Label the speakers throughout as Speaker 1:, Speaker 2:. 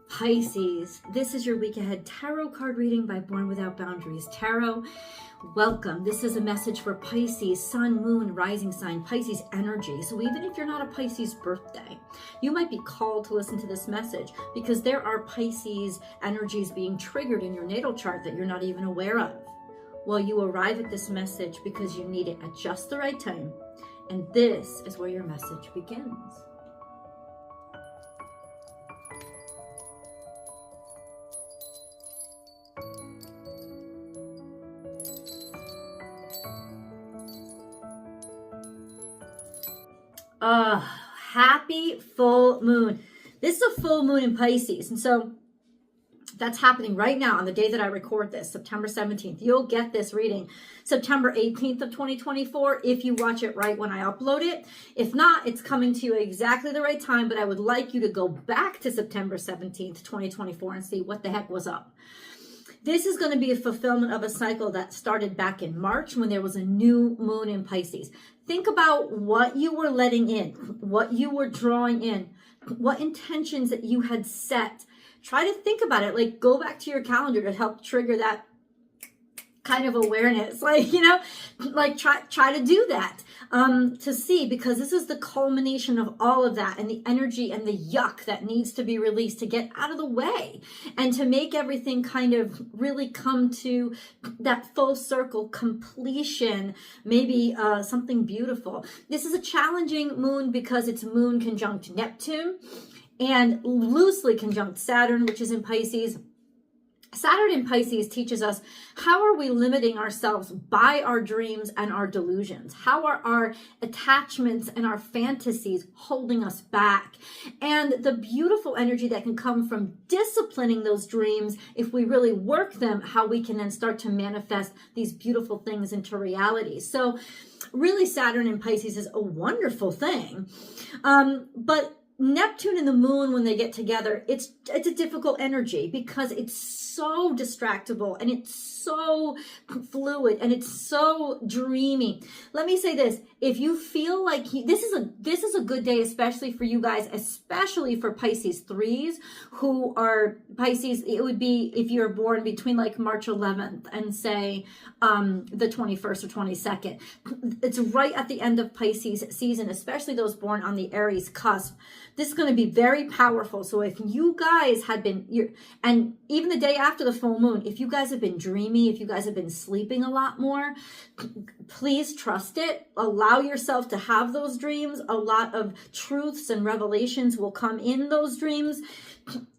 Speaker 1: Pisces, this is your week ahead tarot card reading by Born Without Boundaries Tarot. Welcome. This is a message for Pisces, sun, moon, rising sign, Pisces energy. So even if you're not a Pisces birthday, you might be called to listen to this message because there are Pisces energies being triggered in your natal chart that you're not even aware of. Well, you arrive at this message because you need it at just the right time. And this is where your message begins. Happy full moon. This is a full moon in Pisces. And so that's happening right now on the day that I record this, September 17th. You'll get this reading September 18th of 2024 if you watch it right when I upload it. If not, it's coming to you at exactly the right time, but I would like you to go back to September 17th, 2024 and see what the heck was up. This is going to be a fulfillment of a cycle that started back in March when there was a new moon in Pisces. Think about what you were letting in, what you were drawing in, what intentions that you had set. Try to think about it. Like, go back to your calendar to help trigger that kind of awareness. Like, you know, like try to do that to see, because this is the culmination of all of that and the energy and the yuck that needs to be released to get out of the way and to make everything kind of really come to that full circle completion, maybe something beautiful. This is a challenging moon because it's moon conjunct Neptune and loosely conjunct Saturn, which is in Pisces. Saturn in Pisces teaches us, how are we limiting ourselves by our dreams and our delusions? How are our attachments and our fantasies holding us back? And the beautiful energy that can come from disciplining those dreams, if we really work them, how we can then start to manifest these beautiful things into reality. So really, Saturn in Pisces is a wonderful thing. But Neptune and the moon, when they get together, it's a difficult energy because it's so distractible and it's so fluid and it's so dreamy. Let me say this: if you feel like this is a good day, especially for you guys, especially for Pisces 3s who are Pisces. It would be if you're born between like March 11th and say the 21st or 22nd. It's right at the end of Pisces season, especially those born on the Aries cusp. This is going to be very powerful. So if you guys had been, and even the day after the full moon, if you guys have been dreamy, if you guys have been sleeping a lot more, please trust it. Allow yourself to have those dreams. A lot of truths and revelations will come in those dreams,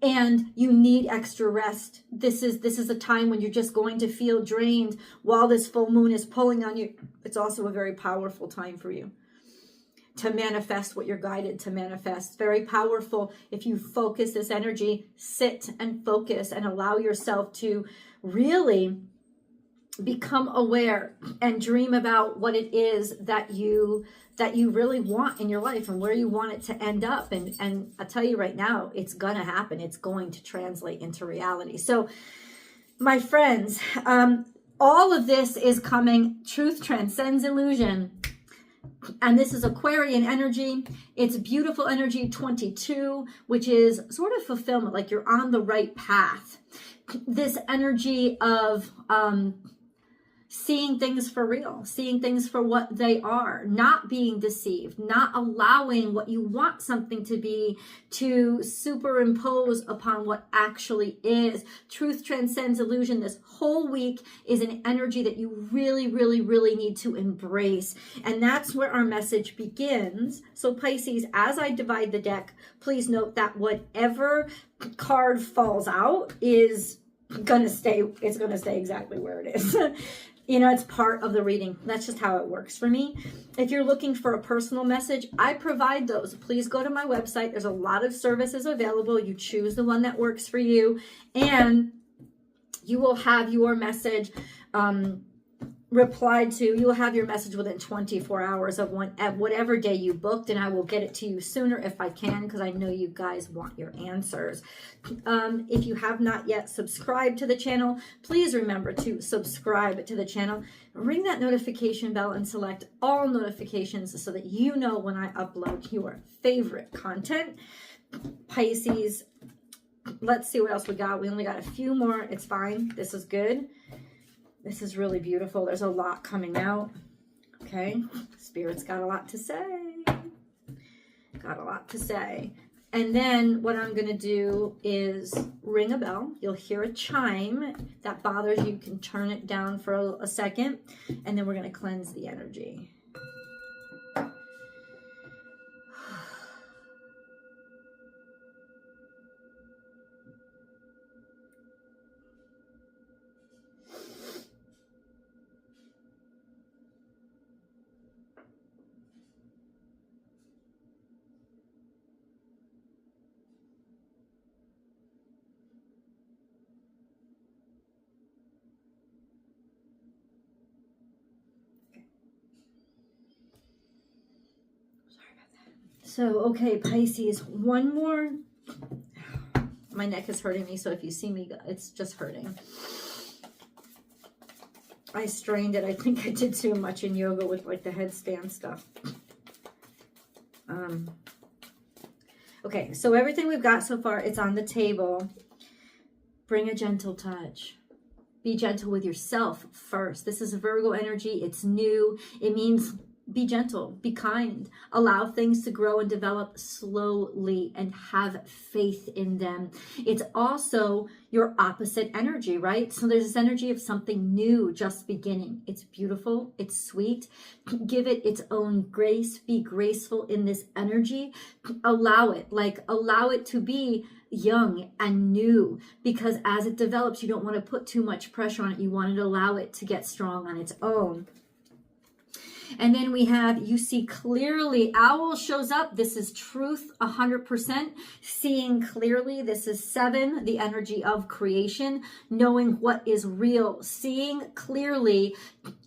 Speaker 1: and you need extra rest. This is a time when you're just going to feel drained while this full moon is pulling on you. It's also a very powerful time for you to manifest what you're guided to manifest. Very powerful if you focus this energy, sit and focus and allow yourself to really become aware and dream about what it is that you really want in your life and where you want it to end up. And I'll tell you right now, it's gonna happen. It's going to translate into reality. So my friends, all of this is coming. Truth transcends illusion. And this is Aquarian energy. It's beautiful energy 22, which is sort of fulfillment, like you're on the right path. This energy of seeing things for real, seeing things for what they are, not being deceived, not allowing what you want something to be to superimpose upon what actually is. Truth transcends illusion. This whole week is an energy that you really, really, really need to embrace. And that's where our message begins. So Pisces, as I divide the deck, please note that whatever card falls out is gonna stay, it's gonna stay exactly where it is. You know, it's part of the reading. That's just how it works for me. If you're looking for a personal message, I provide those. Please go to my website. There's a lot of services available. You choose the one that works for you, and you will have your message replied to. You will have your message within 24 hours of whatever day you booked, and I will get it to you sooner if I can, because I know you guys want your answers. If you have not yet subscribed to the channel, please remember to subscribe to the channel. Ring that notification bell and select all notifications so that you know when I upload your favorite content. Pisces, let's see what else we got. We only got a few more. It's fine. This is good. This is really beautiful. There's a lot coming out. Okay. Spirit's got a lot to say. Got a lot to say. And then what I'm going to do is ring a bell. You'll hear a chime. That bothers you. You can turn it down for a second. And then we're going to cleanse the energy. So, okay, Pisces, one more. My neck is hurting me, so if you see me, it's just hurting. I strained it. I think I did too much in yoga with like the headstand stuff. Okay, so everything we've got so far, it's on the table. Bring a gentle touch. Be gentle with yourself first. This is Virgo energy. It's new. It means be gentle, be kind, allow things to grow and develop slowly and have faith in them. It's also your opposite energy, right? So there's this energy of something new just beginning. It's beautiful. It's sweet. Give it its own grace. Be graceful in this energy. Allow it, allow it to be young and new, because as it develops, you don't want to put too much pressure on it. You want to allow it to get strong on its own. And then we have, you see clearly, owl shows up. This is truth, 100%. Seeing clearly, this is 7, the energy of creation, knowing what is real, seeing clearly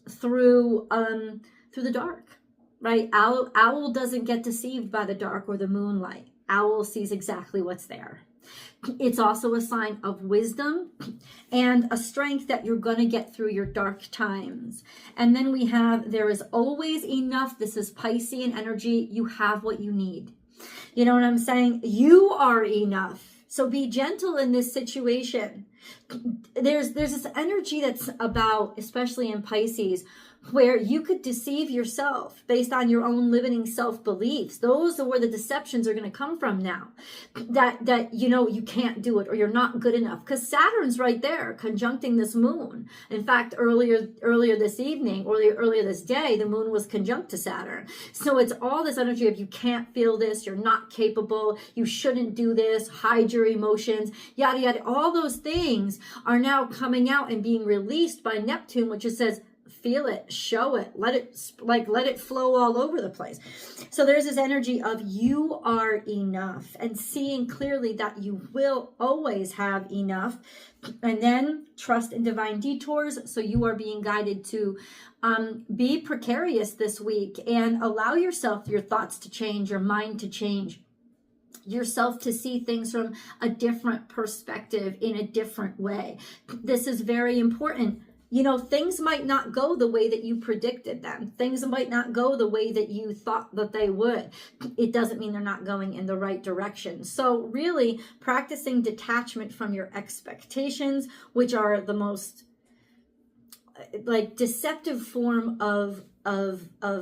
Speaker 1: through the dark, right? Owl doesn't get deceived by the dark or the moonlight. Owl sees exactly what's there. It's also a sign of wisdom and a strength that you're going to get through your dark times. And then we have, there is always enough. This is Piscean energy. You have what you need. You know what I'm saying? You are enough. So be gentle in this situation. There's this energy that's about, especially in Pisces, where you could deceive yourself based on your own limiting self-beliefs. Those are where the deceptions are going to come from now. That you know, you can't do it or you're not good enough. Because Saturn's right there conjuncting this moon. In fact, earlier this evening, or earlier this day, the moon was conjunct to Saturn. So it's all this energy of you can't feel this, you're not capable, you shouldn't do this, hide your emotions, yada, yada. All those things are now coming out and being released by Neptune, which just says, feel it, show it, let it flow all over the place. So there's this energy of you are enough and seeing clearly that you will always have enough. And then trust in divine detours. So you are being guided to be precarious this week and allow yourself, your thoughts to change, your mind to change, yourself to see things from a different perspective in a different way. This is very important. You know, things might not go the way that you predicted them. Things might not go the way that you thought that they would. It doesn't mean they're not going in the right direction. So really practicing detachment from your expectations, which are the most deceptive form of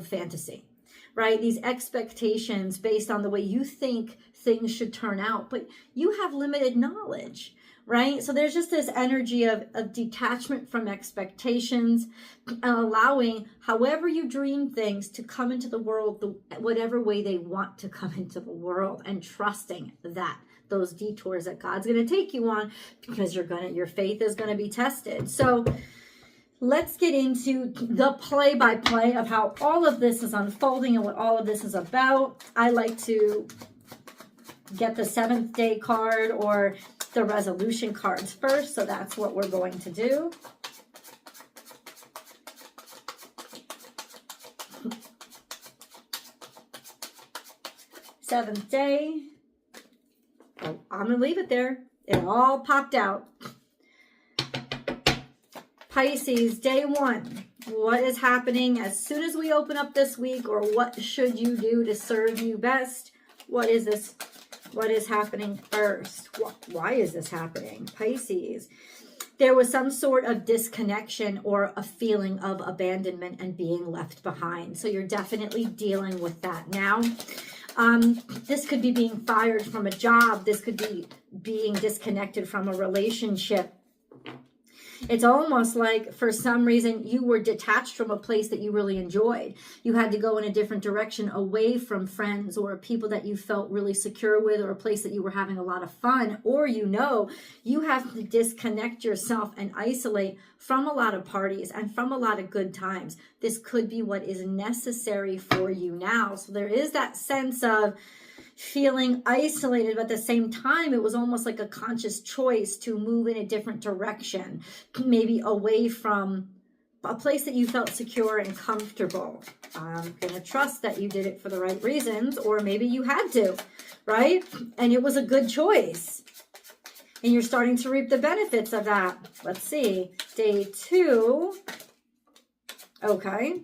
Speaker 1: fantasy, right? These expectations based on the way you think things should turn out, but you have limited knowledge. Right? So there's just this energy of detachment from expectations, allowing however you dream things to come into the world, whatever way they want to come into the world, and trusting that those detours that God's going to take you on, because your faith is going to be tested. So let's get into the play-by-play of how all of this is unfolding and what all of this is about. I like to get the 7th day card or the resolution cards first, so that's what we're going to do. Seventh day. Oh, I'm going to leave it there. It all popped out. Pisces, day 1. What is happening as soon as we open up this week, or what should you do to serve you best? What is this What is happening first? Why is this happening? Pisces. There was some sort of disconnection or a feeling of abandonment and being left behind. So you're definitely dealing with that now. This could be being fired from a job. This could be being disconnected from a relationship. It's almost like for some reason you were detached from a place that you really enjoyed. You had to go in a different direction away from friends or people that you felt really secure with, or a place that you were having a lot of fun. Or, you have to disconnect yourself and isolate from a lot of parties and from a lot of good times. This could be what is necessary for you now. So there is that sense of feeling isolated, but at the same time, it was almost like a conscious choice to move in a different direction, maybe away from a place that you felt secure and comfortable. I'm going to trust that you did it for the right reasons, or maybe you had to, right? And it was a good choice. And you're starting to reap the benefits of that. Let's see. Day 2. Okay.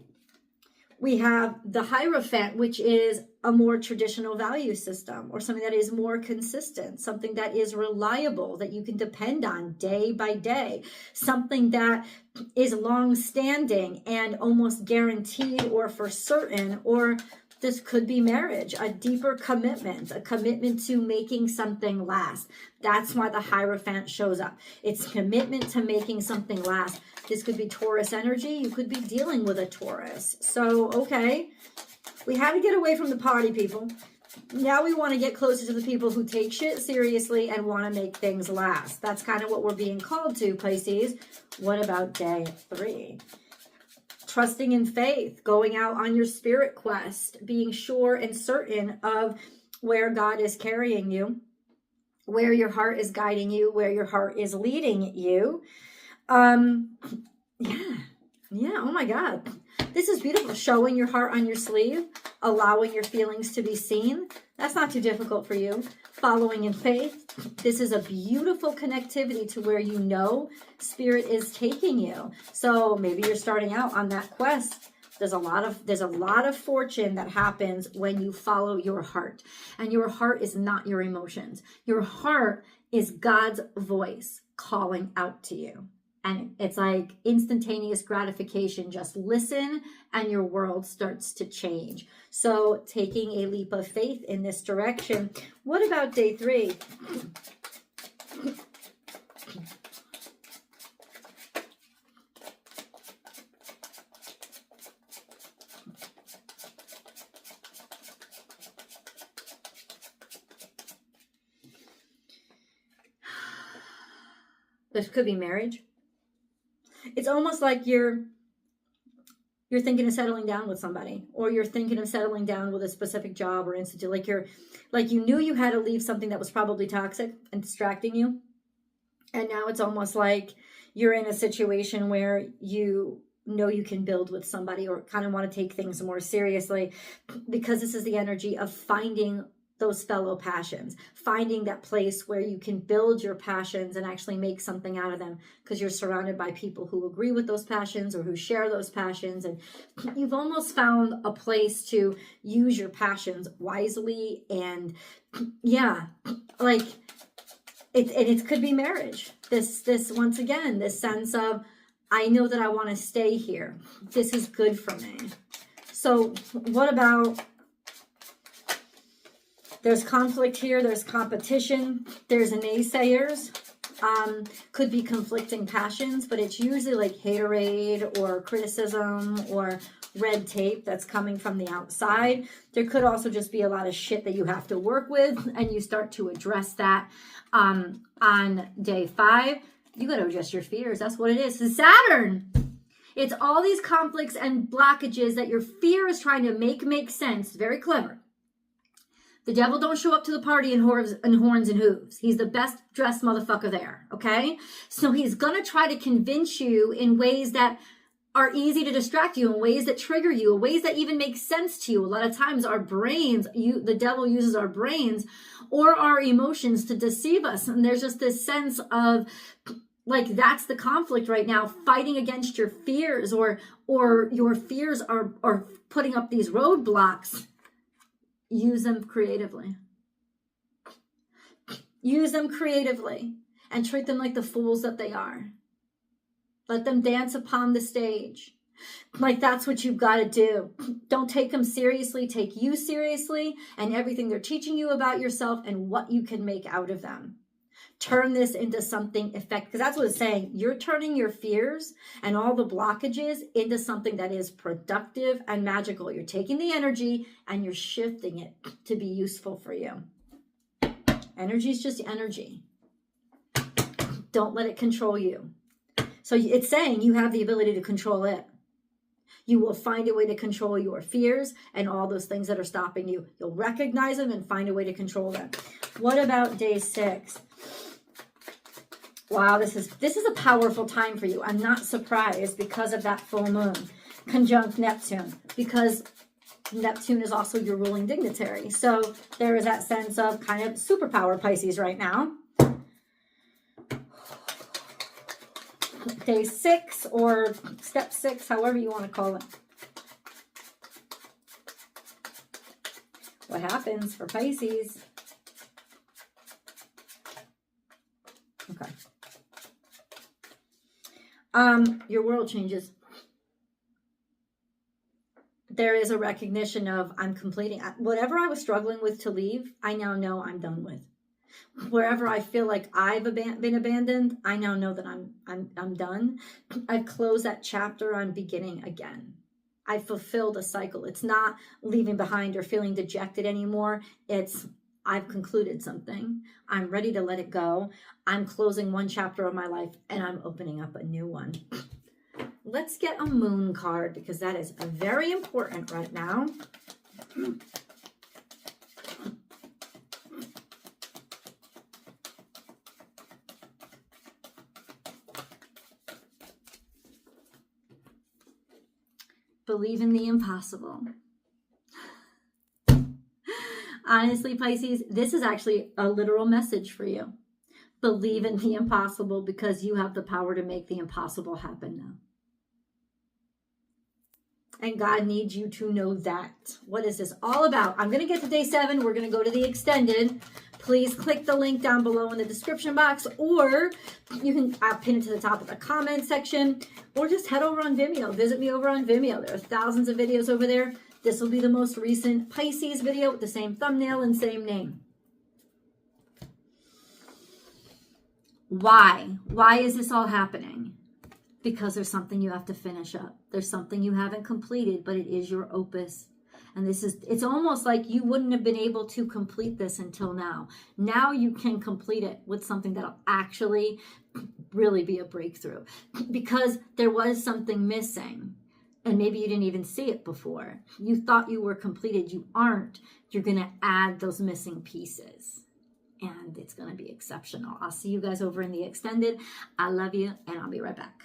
Speaker 1: We have the Hierophant, which is a more traditional value system, or something that is more consistent, something that is reliable, that you can depend on day by day, something that is long-standing and almost guaranteed or for certain. Or this could be marriage, a deeper commitment, a commitment to making something last. That's why the Hierophant shows up. It's commitment to making something last. This could be Taurus energy. You could be dealing with a Taurus. So, okay, we had to get away from the party people. Now we want to get closer to the people who take shit seriously and want to make things last. That's kind of what we're being called to, Pisces. What about day 3? Trusting in faith, going out on your spirit quest, being sure and certain of where God is carrying you, where your heart is guiding you, where your heart is leading you. Yeah, oh my God. This is beautiful. Showing your heart on your sleeve, allowing your feelings to be seen. That's not too difficult for you. Following in faith. This is a beautiful connectivity to where Spirit is taking you. So maybe you're starting out on that quest. There's a lot of fortune that happens when you follow your heart. And your heart is not your emotions. Your heart is God's voice calling out to you. And it's like instantaneous gratification. Just listen and your world starts to change. So taking a leap of faith in this direction. What about day 3? This could be marriage. It's almost like you're thinking of settling down with somebody, or you're thinking of settling down with a specific job or institute. Like you knew you had to leave something that was probably toxic and distracting you. And now it's almost like you're in a situation where you know you can build with somebody, or kind of want to take things more seriously, because this is the energy of finding those fellow passions, finding that place where you can build your passions and actually make something out of them, because you're surrounded by people who agree with those passions or who share those passions. And you've almost found a place to use your passions wisely. And yeah, like it could be marriage. This once again, this sense of, I know that I want to stay here. This is good for me. So what about, there's conflict here, there's competition, there's naysayers, could be conflicting passions, but it's usually like haterade or criticism or red tape that's coming from the outside. There could also just be a lot of shit that you have to work with, and you start to address that on day 5. You got to address your fears. That's what it is. It's Saturn. It's all these conflicts and blockages that your fear is trying to make sense. Very clever. The devil don't show up to the party in horns and hooves. He's the best dressed motherfucker there, okay? So he's going to try to convince you in ways that are easy to distract you, in ways that trigger you, in ways that even make sense to you. A lot of times our brains, the devil uses our brains or our emotions to deceive us. And there's just this sense of, like, that's the conflict right now, fighting against your fears, or your fears are putting up these roadblocks. Use them creatively. Use them creatively and treat them like the fools that they are. Let them dance upon the stage. Like that's what you've got to do. Don't take them seriously. Take you seriously and everything they're teaching you about yourself and what you can make out of them. Turn this into something effective, because that's what it's saying. You're turning your fears and all the blockages into something that is productive and magical. You're taking the energy and you're shifting it to be useful for you. Energy is just energy. Don't let it control you. So it's saying you have the ability to control it. You will find a way to control your fears and all those things that are stopping you. You'll recognize them and find a way to control them. What about day 6? Wow, this is a powerful time for you. I'm not surprised because of that full moon conjunct Neptune, because Neptune is also your ruling dignitary. So there is that sense of kind of superpower Pisces right now. Day 6 or step 6, however you want to call it. What happens for Pisces? Okay. Your world changes. There is a recognition of I'm completing whatever I was struggling with to leave. I now know I'm done with. Wherever I feel like I've been abandoned, I now know that I'm done. I've closed that chapter. I'm beginning again. I fulfilled a cycle. It's not leaving behind or feeling dejected anymore. It's I've concluded something. I'm ready to let it go. I'm closing one chapter of my life and I'm opening up a new one. Let's get a moon card because that is very important right now. Believe in the impossible. Honestly, Pisces, this is actually a literal message for you. Believe in the impossible because you have the power to make the impossible happen now. And God needs you to know that. What is this all about? I'm going to get to day 7. We're going to go to the extended. Please click the link down below in the description box, or you can pin it to the top of the comment section, or just head over on Vimeo. Visit me over on Vimeo. There are thousands of videos over there. This will be the most recent Pisces video with the same thumbnail and same name. Why? Why is this all happening? Because there's something you have to finish up. There's something you haven't completed, but it is your opus. And it's almost like you wouldn't have been able to complete this until now. Now you can complete it with something that'll actually really be a breakthrough. Because there was something missing. And maybe you didn't even see it before. You thought you were completed. You aren't. You're going to add those missing pieces. And it's going to be exceptional. I'll see you guys over in the extended. I love you, and I'll be right back.